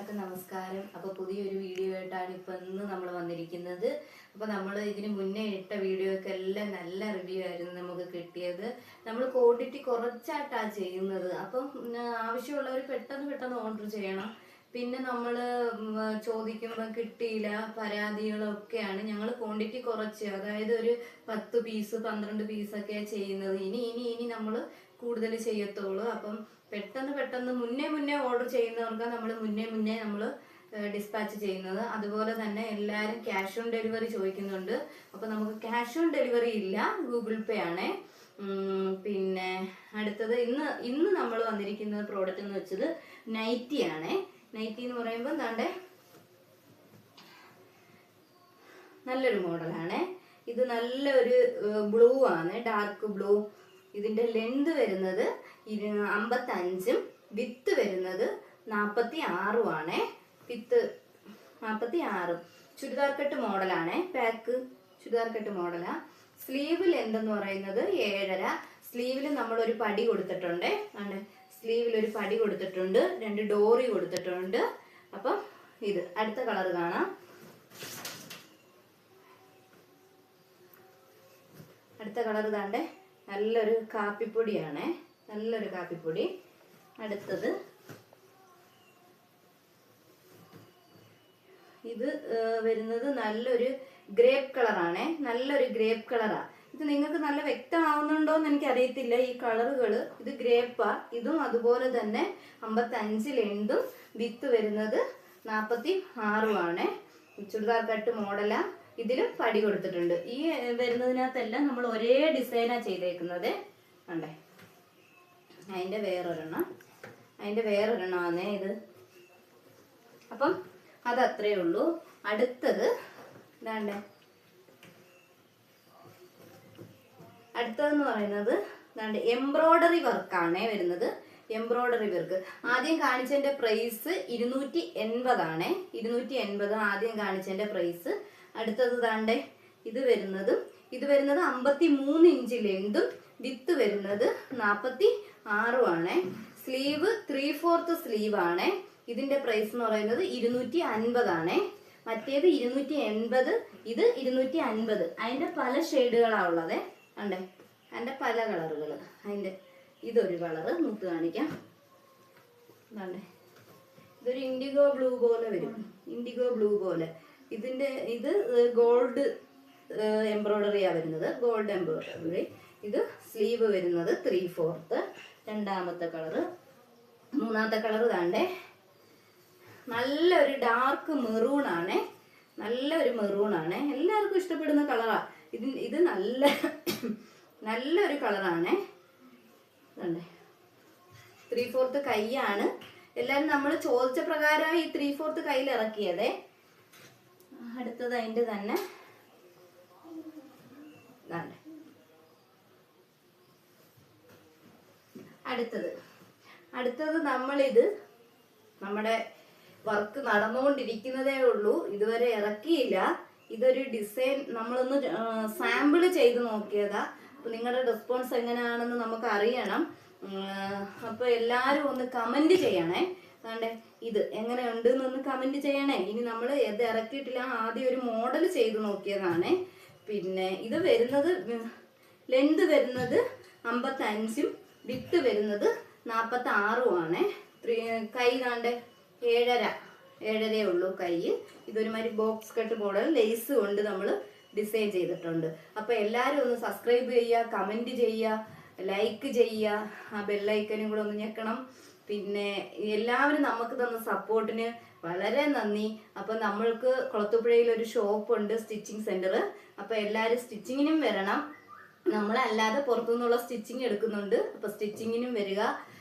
എല്ലാവർക്കും നമസ്കാരം. അപ്പോൾ പുതിയൊരു വീഡിയോ ആയിട്ടാണ് ഇന്ന് നമ്മൾ വന്നിരിക്കുന്നത്. അപ്പോൾ നമ്മൾ ഇതിന് മുന്നേ ഇട്ട വീഡിയോക്കെല്ലാം നല്ല റിവ്യൂ ആയിരുന്നു നമുക്ക് കിട്ടിയത്. നമ്മൾ ക്വാണ്ടിറ്റി കുറച്ചായിട്ടാണ് ചെയ്യുന്നത്. അപ്പം ആവശ്യമുള്ളവർ പെട്ടെന്ന് ഓർഡർ ചെയ്യണം. പിന്നെ നമ്മൾ ചോദിക്കുമ്പോൾ കിട്ടിയില്ല പരാതികളൊക്കെയാണ്. ഞങ്ങൾ ക്വാണ്ടിറ്റി കുറച്ച്, അതായത് ഒരു 10 പീസ് 12 പീസൊക്കെയാണ് ചെയ്യുന്നത്. ഇനി നമ്മൾ കൂടുതൽ ചെയ്യത്തുള്ളൂ. അപ്പം പെട്ടെന്ന് മുന്നേ ഓർഡർ ചെയ്യുന്നവർക്ക് നമ്മൾ മുന്നേ നമ്മൾ ഡിസ്പാച്ച് ചെയ്യുന്നത്. അതുപോലെ തന്നെ എല്ലാവരും ക്യാഷ് ഓൺ ഡെലിവറി ചോദിക്കുന്നുണ്ട്. അപ്പോൾ നമുക്ക് ക്യാഷ് ഓൺ ഡെലിവറി ഇല്ല, ഗൂഗിൾ പേ ആണ്. പിന്നെ അടുത്തത് ഇന്ന് നമ്മൾ വന്നിരിക്കുന്ന പ്രോഡക്റ്റ് എന്ന് വെച്ചത് നൈറ്റി ആണ്. നൈറ്റി എന്ന് പറയുമ്പോൾ എന്താണ്ടേ നല്ലൊരു മോഡലാണ്. ഇത് നല്ലൊരു ബ്ലൂ ആണ്, ഡാർക്ക് ബ്ലൂ. ഇതിന്റെ ലെന്ത് വരുന്നത് 55, വിത്ത് വരുന്നത് 46 ആണ്. വിത്ത് 46. ചുരിദാർ കട്ട് മോഡലാണ്. പാക്ക് ചുരിദാർ കട്ട് മോഡലാ. സ്ലീവ് ലെന്ത് എന്ന് പറയുന്നത് 7.5. സ്ലീവിൽ നമ്മൾ ഒരു പടി കൊടുത്തിട്ടുണ്ട്. സ്ലീവിൽ ഒരു പടി കൊടുത്തിട്ടുണ്ട്, 2 ഡോറി കൊടുത്തിട്ടുണ്ട്. അപ്പം ഇത് അടുത്ത കളർ കാണാം. അടുത്ത കളർ താണ്ടേ നല്ലൊരു കാപ്പിപ്പൊടിയാണ്, നല്ലൊരു കാപ്പിപ്പൊടി. അടുത്തത് ഇത് വരുന്നത് നല്ലൊരു ഗ്രേപ്പ് കളറാണ്, നല്ലൊരു ഗ്രേപ്പ് കളറാ. ഇത് നിങ്ങൾക്ക് നല്ല വ്യക്തമാവുന്നുണ്ടോന്ന് എനിക്ക് അറിയത്തില്ല ഈ കളറുകൾ. ഇത് ഗ്രേപ്പാ. ഇതും അതുപോലെ തന്നെ 55 ലെന്തും, വിത്ത് വരുന്നത് 46 ആണ്. ചുരിദാർ കട്ട് മോഡലാ. ഇതിലും പടി കൊടുത്തിട്ടുണ്ട്. ഈ വരുന്നതിനകത്തെല്ലാം നമ്മൾ ഒരേ ഡിസൈനാ ചെയ്തേക്കുന്നത്. കണ്ടേ, അതിന്റെ വേറൊരെണ്ണമാണേ ഇത്. അപ്പം അതത്രേ ഉള്ളൂ. അടുത്തത് ഇതാണ്ടേ, അടുത്തതെന്ന് പറയുന്നത് ഇതാണ്ട് എംബ്രോയ്ഡറി വർക്കാണേ വരുന്നത്. എംബ്രോയ്ഡറി വർക്ക് ആദ്യം കാണിച്ചതിന്റെ പ്രൈസ് 280 ആണ്. 280 ആദ്യം കാണിച്ചതിന്റെ പ്രൈസ്. അടുത്തത് താണ്ടേ ഇത് വരുന്നത് 53 ഇഞ്ച് ലെന്തും, വിത്ത് വരുന്നത് 46 ആണ്. സ്ലീവ് 3/4 സ്ലീവ് ആണ്. ഇതിന്റെ പ്രൈസ് എന്ന് പറയുന്നത് 250 ആണ്. മറ്റേത് 280, ഇത് 250. അതിന്റെ പല ഷെയ്ഡുകളാ ഉള്ളത്. കണ്ടേ, അതിന്റെ പല കളറുകൾ. അതിന്റെ ഇതൊരു കളറ് മുത്ത് കാണിക്കാം. കണ്ടേ, ഇതൊരു ഇൻഡിഗോ ബ്ലൂ പോലെ വരും, ഇൻഡിഗോ ബ്ലൂ പോലെ. ഇത് ഗോൾഡ് എംബ്രോയ്ഡറിയാ വരുന്നത്, ഗോൾഡ് എംബ്രോയ്ഡറി. ഇത് സ്ലീവ് വരുന്നത് 3/4. രണ്ടാമത്തെ കളറ്. മൂന്നാമത്തെ കളറ് താണ്ടേ നല്ലൊരു ഡാർക്ക് മെറൂൺ ആണ്, നല്ലൊരു മെറൂൺ ആണ്. എല്ലാവർക്കും ഇഷ്ടപ്പെടുന്ന കളറാ. ഇത് നല്ലൊരു കളറാണ്. 3/4 കൈയാണ്. എല്ലാരും നമ്മൾ ചോദിച്ച പ്രകാരം ഈ 3/4 കയ്യിൽ ഇറക്കിയതേ. അടുത്തത് അതിന്റെ തന്നെ അടുത്തത് നമ്മളിത് നമ്മുടെ വർക്ക് നടന്നുകൊണ്ടിരിക്കുന്നതേ ഉള്ളൂ, ഇതുവരെ ഇറക്കിയില്ല. ഇതൊരു ഡിസൈൻ നമ്മളൊന്ന് സാമ്പിള് ചെയ്ത് നോക്കിയതാ. അപ്പൊ നിങ്ങളുടെ റെസ്പോൺസ് എങ്ങനെയാണെന്ന് നമുക്ക് അറിയണം. അപ്പൊ എല്ലാരും ഒന്ന് കമന്റ് ചെയ്യണേ. അതാണ്ട് ഇത് എങ്ങനെയുണ്ട് എന്നൊന്ന് കമന്റ് ചെയ്യണേ. ഇനി നമ്മൾ ഇത് ഇറക്കിയിട്ടില്ല, ആദ്യം ഒരു മോഡൽ ചെയ്ത് നോക്കിയതാണ്. പിന്നെ ഇത് വരുന്നത് ലെന്ത് വരുന്നത് 55, വിത്ത് വരുന്നത് 46 ആണ്. കൈ താണ്ട് 7.5 ഉള്ളൂ കൈ. ഇതൊരുമാതിരി ബോക്സ് കട്ട് മോഡൽ ലേസ് കൊണ്ട് നമ്മൾ ഡിസൈൻ ചെയ്തിട്ടുണ്ട്. അപ്പൊ എല്ലാരും ഒന്ന് സബ്സ്ക്രൈബ് ചെയ്യുക, കമന്റ് ചെയ്യുക, ലൈക്ക് ചെയ്യുക. ആ ബെല്ലൈക്കനും കൂടെ ഒന്ന് ഞെക്കണം. പിന്നെ എല്ലാവരും നമുക്ക് തന്ന സപ്പോർട്ടിന് വളരെ നന്ദി. അപ്പൊ നമ്മൾക്ക് കുളത്തുപുഴയിൽ ഒരു ഷോപ്പ് ഉണ്ട്, സ്റ്റിച്ചിങ് സെന്റർ. അപ്പൊ എല്ലാരും സ്റ്റിച്ചിങ്ങിനും വരണം. നമ്മളല്ലാതെ പുറത്തുനിന്നുള്ള സ്റ്റിച്ചിങ് എടുക്കുന്നുണ്ട്. അപ്പൊ സ്റ്റിച്ചിങ്ങിനും വരിക.